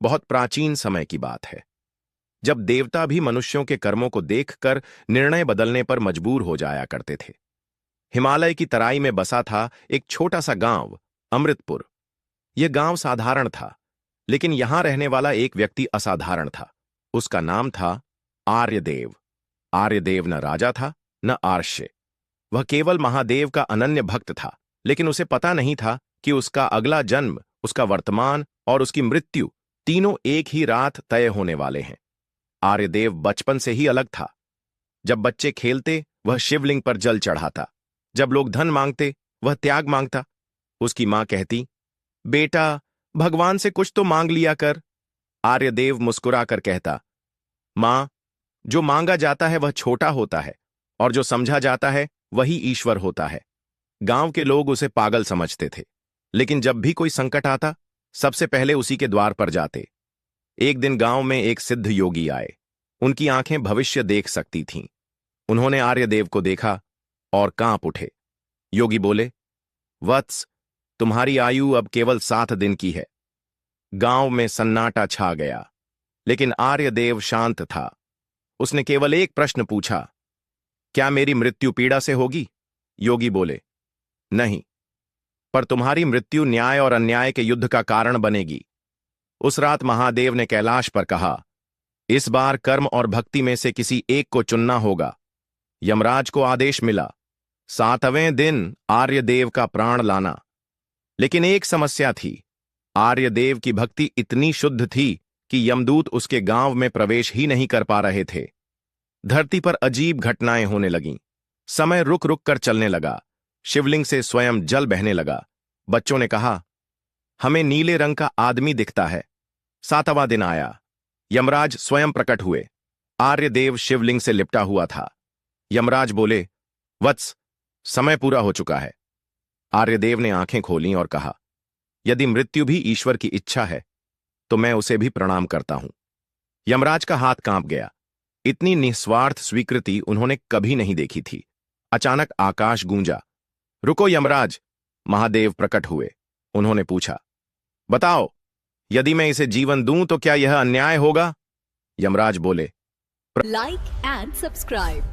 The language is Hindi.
बहुत प्राचीन समय की बात है, जब देवता भी मनुष्यों के कर्मों को देखकर निर्णय बदलने पर मजबूर हो जाया करते थे। हिमालय की तराई में बसा था एक छोटा सा गांव, अमृतपुर। यह गांव साधारण था, लेकिन यहां रहने वाला एक व्यक्ति असाधारण था। उसका नाम था आर्यदेव। आर्यदेव न राजा था, न आर्ष्य। वह केवल महादेव का अनन्य भक्त था, लेकिन उसे पता नहीं था कि उसका अगला जन्म, उसका वर्तमान और उसकी मृत्यु तीनों एक ही रात तय होने वाले हैं। आर्यदेव बचपन से ही अलग था। जब बच्चे खेलते, वह शिवलिंग पर जल चढ़ाता। जब लोग धन मांगते, वह त्याग मांगता। उसकी मां कहती, बेटा, भगवान से कुछ तो मांग लिया कर। आर्यदेव मुस्कुराकर कहता, मां, जो मांगा जाता है वह छोटा होता है, और जो समझा जाता है वही ईश्वर होता है। गांव के लोग उसे पागल समझते थे, लेकिन जब भी कोई संकट आता, सबसे पहले उसी के द्वार पर जाते। एक दिन गांव में एक सिद्ध योगी आए। उनकी आंखें भविष्य देख सकती थीं। उन्होंने आर्यदेव को देखा और कांप उठे। योगी बोले, वत्स, तुम्हारी आयु अब केवल 7 दिन की है। गांव में सन्नाटा छा गया, लेकिन आर्यदेव शांत था। उसने केवल एक प्रश्न पूछा, क्या मेरी मृत्यु पीड़ा से होगी? योगी बोले, नहीं, पर तुम्हारी मृत्यु न्याय और अन्याय के युद्ध का कारण बनेगी। उस रात महादेव ने कैलाश पर कहा, इस बार कर्म और भक्ति में से किसी एक को चुनना होगा। यमराज को आदेश मिला, 7वें दिन आर्यदेव का प्राण लाना। लेकिन एक समस्या थी। आर्यदेव की भक्ति इतनी शुद्ध थी कि यमदूत उसके गांव में प्रवेश ही नहीं कर पा रहे थे। धरती पर अजीब घटनाएं होने लगीं। समय रुक रुक कर चलने लगा। शिवलिंग से स्वयं जल बहने लगा। बच्चों ने कहा, हमें नीले रंग का आदमी दिखता है। 7वां दिन आया। यमराज स्वयं प्रकट हुए। आर्यदेव शिवलिंग से लिपटा हुआ था। यमराज बोले, वत्स, समय पूरा हो चुका है। आर्यदेव ने आंखें खोलीं और कहा, यदि मृत्यु भी ईश्वर की इच्छा है, तो मैं उसे भी प्रणाम करता हूं। यमराज का हाथ कांप गया। इतनी निस्वार्थ स्वीकृति उन्होंने कभी नहीं देखी थी। अचानक आकाश गूंजा। रुको यमराज! महादेव प्रकट हुए। उन्होंने पूछा, बताओ, यदि मैं इसे जीवन दूं तो क्या यह अन्याय होगा? यमराज बोले, लाइक एंड सब्सक्राइब।